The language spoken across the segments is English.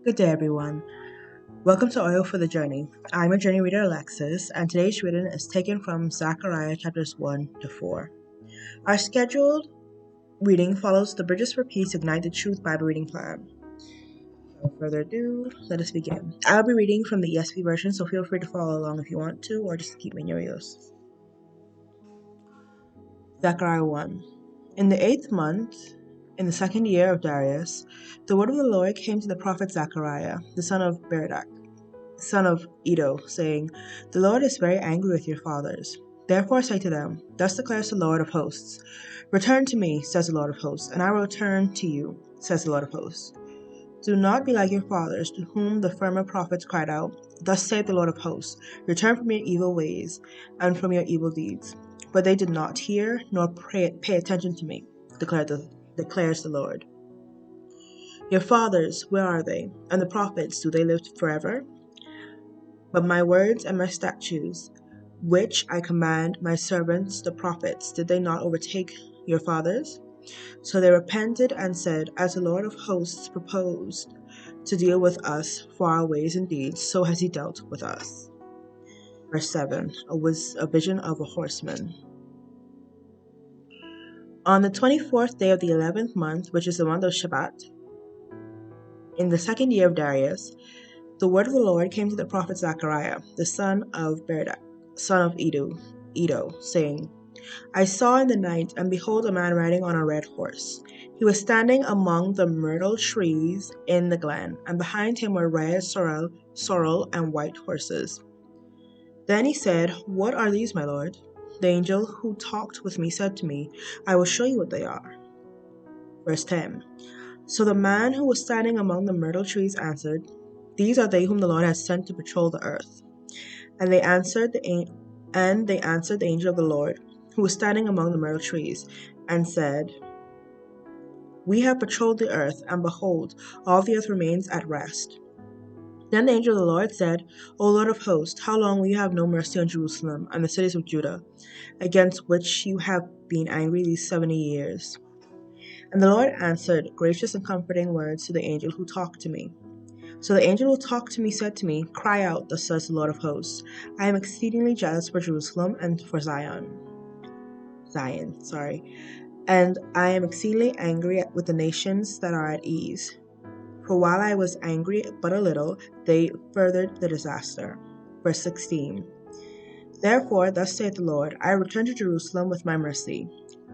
Good day, everyone. Welcome to Oil for the Journey. I'm your journey reader, Alexis, and today's reading is taken from Zechariah chapters 1 to 4. Our scheduled reading follows the Bridges for Peace Ignite the Truth Bible reading plan. Without further ado, let us begin. I'll be reading from the ESV version, so feel free to follow along if you want to, or just keep me in your ears. Zechariah 1. In the 8th month, in the 2nd year of Darius, the word of the Lord came to the prophet Zechariah, the son of Beredak, son of Iddo, saying, The Lord is very angry with your fathers. Therefore say to them, Thus declares the Lord of hosts, Return to me, says the Lord of hosts, and I will return to you, says the Lord of hosts. Do not be like your fathers, to whom the former prophets cried out, Thus saith the Lord of hosts, Return from your evil ways, and from your evil deeds. But they did not hear, nor pay attention to me, declares the Lord. Your fathers, where are they? And the prophets, do they live forever? But my words and my statutes, which I command my servants the prophets, did they not overtake your fathers? So they repented and said, As the Lord of hosts proposed to deal with us for our ways and deeds, so has he dealt with us. Verse 7 was a vision of a horseman. On the 24th day of the 11th month, which is the month of Shabbat, in the 2nd year of Darius, the word of the Lord came to the prophet Zechariah, the son of Beredak, son of Iddo, saying, I saw in the night, and behold, a man riding on a red horse. He was standing among the myrtle trees in the glen, and behind him were red sorrel, and white horses. Then he said, What are these, my lord? The angel who talked with me said to me, I will show you what they are. Verse 10. So the man who was standing among the myrtle trees answered, These are they whom the Lord has sent to patrol the earth. And they answered the angel of the Lord, who was standing among the myrtle trees, and said, We have patrolled the earth, and behold, all the earth remains at rest. Then the angel of the Lord said, O Lord of hosts, how long will you have no mercy on Jerusalem and the cities of Judah, against which you have been angry these 70 years? And the Lord answered gracious and comforting words to the angel who talked to me. So the angel who talked to me said to me, Cry out, thus says the Lord of hosts, I am exceedingly jealous for Jerusalem and for Zion, and I am exceedingly angry with the nations that are at ease. For while I was angry but a little, they furthered the disaster. Verse 16. Therefore, thus saith the Lord, I return to Jerusalem with my mercy.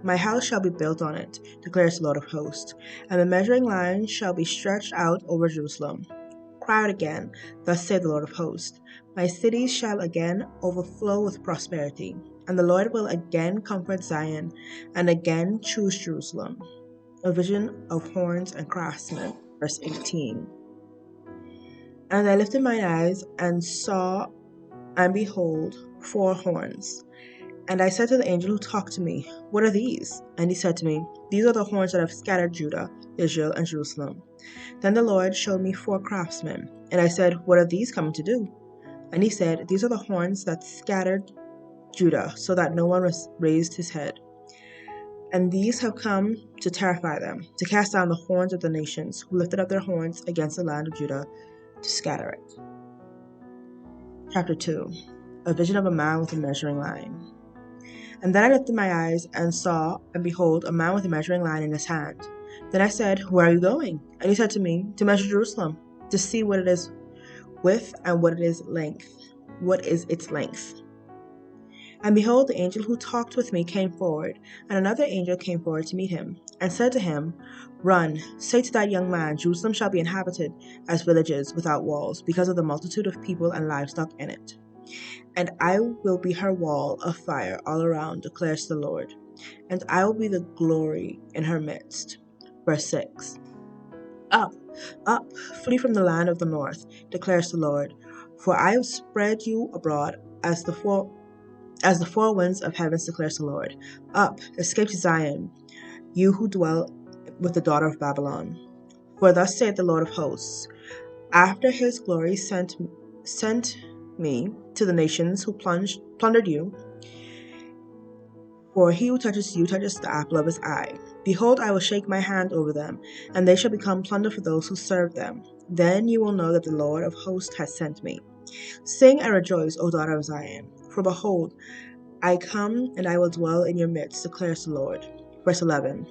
My house shall be built on it, declares the Lord of hosts, and the measuring line shall be stretched out over Jerusalem. Cry out again, thus saith the Lord of hosts, My cities shall again overflow with prosperity, and the Lord will again comfort Zion, and again choose Jerusalem. A vision of horns and craftsmen. Verse 18. And I lifted mine eyes, and saw, and behold, 4 horns. And I said to the angel who talked to me, What are these? And he said to me, These are the horns that have scattered Judah, Israel, and Jerusalem. Then the Lord showed me 4 craftsmen. And I said, What are these coming to do? And he said, These are the horns that scattered Judah, so that no one raised his head. And these have come to terrify them, to cast down the horns of the nations, who lifted up their horns against the land of Judah, to scatter it. Chapter 2. A vision of a man with a measuring line. And then I lifted my eyes, and saw, and behold, a man with a measuring line in his hand. Then I said, Where are you going? And he said to me, To measure Jerusalem, to see what it is width and what is its length. And behold, the angel who talked with me came forward, and another angel came forward to meet him, and said to him, Run, say to that young man, Jerusalem shall be inhabited as villages without walls, because of the multitude of people and livestock in it. And I will be her wall of fire all around, declares the Lord, and I will be the glory in her midst. Verse 6. Up, up, flee from the land of the north, declares the Lord, for I have spread you abroad as the four winds of heavens, declares the Lord. Up, escape to Zion, you who dwell with the daughter of Babylon. For thus saith the Lord of hosts, after his glory sent me to the nations who plundered you, for he who touches you touches the apple of his eye. Behold, I will shake my hand over them, and they shall become plunder for those who serve them. Then you will know that the Lord of hosts has sent me. Sing and rejoice, O daughter of Zion, for behold, I come and I will dwell in your midst, declares the Lord. Verse 11.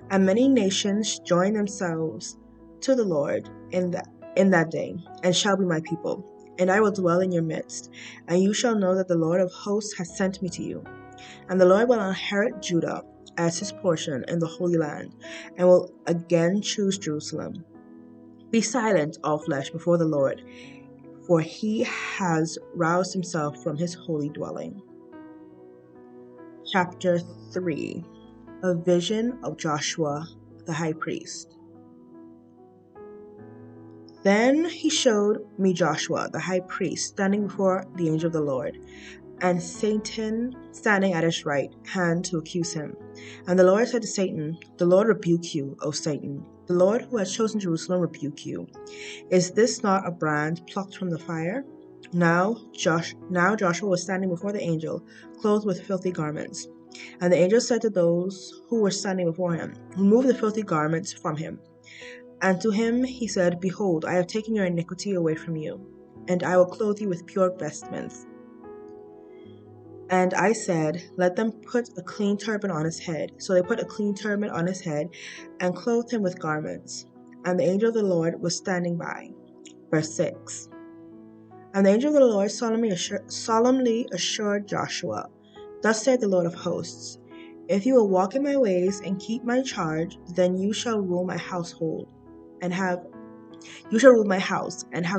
And many nations join themselves to the Lord in that day, and shall be my people. And I will dwell in your midst, and you shall know that the Lord of hosts has sent me to you. And the Lord will inherit Judah as his portion in the Holy Land, and will again choose Jerusalem. Be silent, all flesh, before the Lord, for he has roused himself from his holy dwelling. Chapter 3. A vision of Joshua the high priest. Then he showed me Joshua the high priest standing before the angel of the Lord, and Satan standing at his right hand to accuse him. And the Lord said to Satan, The Lord rebuke you, O Satan. The Lord who has chosen Jerusalem rebuke you. Is this not a brand plucked from the fire? Now Joshua was standing before the angel, clothed with filthy garments. And the angel said to those who were standing before him, Remove the filthy garments from him. And to him he said, Behold, I have taken your iniquity away from you, and I will clothe you with pure vestments. And I said, Let them put a clean turban on his head. So they put a clean turban on his head, and clothed him with garments. And the angel of the Lord was standing by. Verse 6. And the angel of the Lord solemnly assured Joshua, Thus saith the Lord of hosts, If you will walk in my ways and keep my charge, then you shall rule my household, and have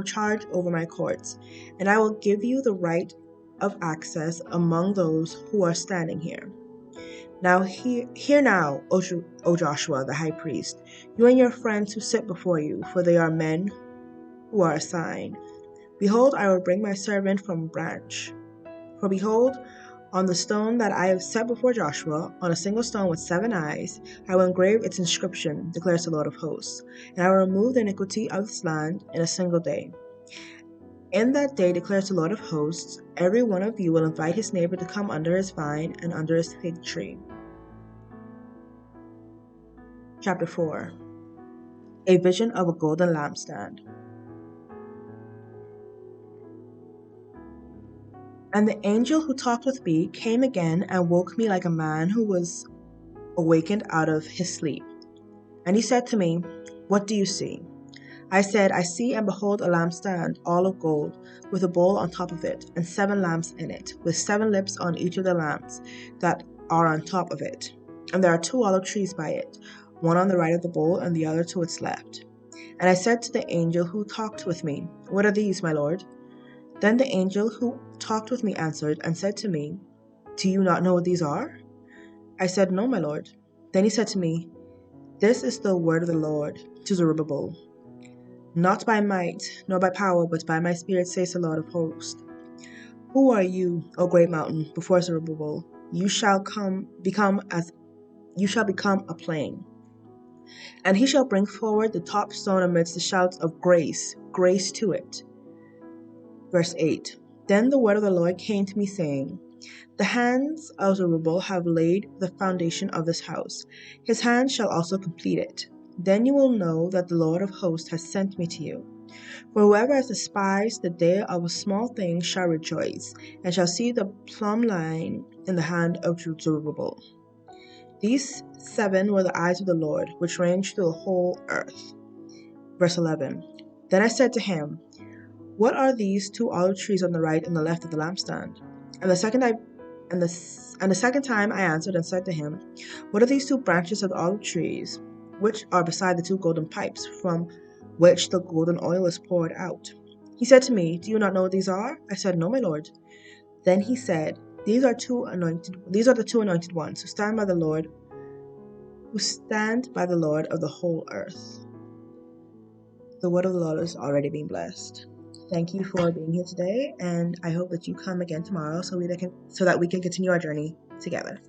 charge over my courts, and I will give you the right of access among those who are standing here. Now hear now, O Joshua the high priest, you and your friends who sit before you, for they are men who are assigned. Behold, I will bring my servant from Branch. For behold, on the stone that I have set before Joshua, on a single stone with 7 eyes, I will engrave its inscription, declares the Lord of hosts, and I will remove the iniquity of this land in a single day. In that day, declares the Lord of hosts, every one of you will invite his neighbor to come under his vine and under his fig tree. Chapter 4. A vision of a golden lampstand. And the angel who talked with me came again and woke me like a man who was awakened out of his sleep. And he said to me, What do you see? I said, I see and behold a lampstand, all of gold, with a bowl on top of it, and 7 lamps in it, with 7 lips on each of the lamps that are on top of it. And there are 2 olive trees by it, one on the right of the bowl and the other to its left. And I said to the angel who talked with me, What are these, my lord? Then the angel who talked with me answered and said to me, Do you not know what these are? I said, No, my lord. Then he said to me, This is the word of the Lord to Zerubbabel. Not by might, nor by power, but by my spirit, says the Lord of hosts. Who are you, O great mountain, before Zerubbabel? You shall become a plain. And he shall bring forward the top stone amidst the shouts of grace, grace to it. Verse 8. Then the word of the Lord came to me, saying, The hands of Zerubbabel have laid the foundation of this house. His hands shall also complete it. Then you will know that the Lord of hosts has sent me to you. For whoever has despised the day of a small thing shall rejoice, and shall see the plumb line in the hand of Zerubbabel. These 7 were the eyes of the Lord, which ranged through the whole earth. Verse 11. Then I said to him, What are these 2 olive trees on the right and the left of the lampstand? And the second time I answered and said to him, What are these 2 branches of the olive trees, which are beside the 2 golden pipes, from which the golden oil is poured out? He said to me, Do you not know what these are? I said, No, my lord. Then he said, These are the 2 anointed ones who stand by the Lord of the whole earth. The word of the Lord is already being blessed. Thank you for being here today, and I hope that you come again tomorrow so that we can continue our journey together.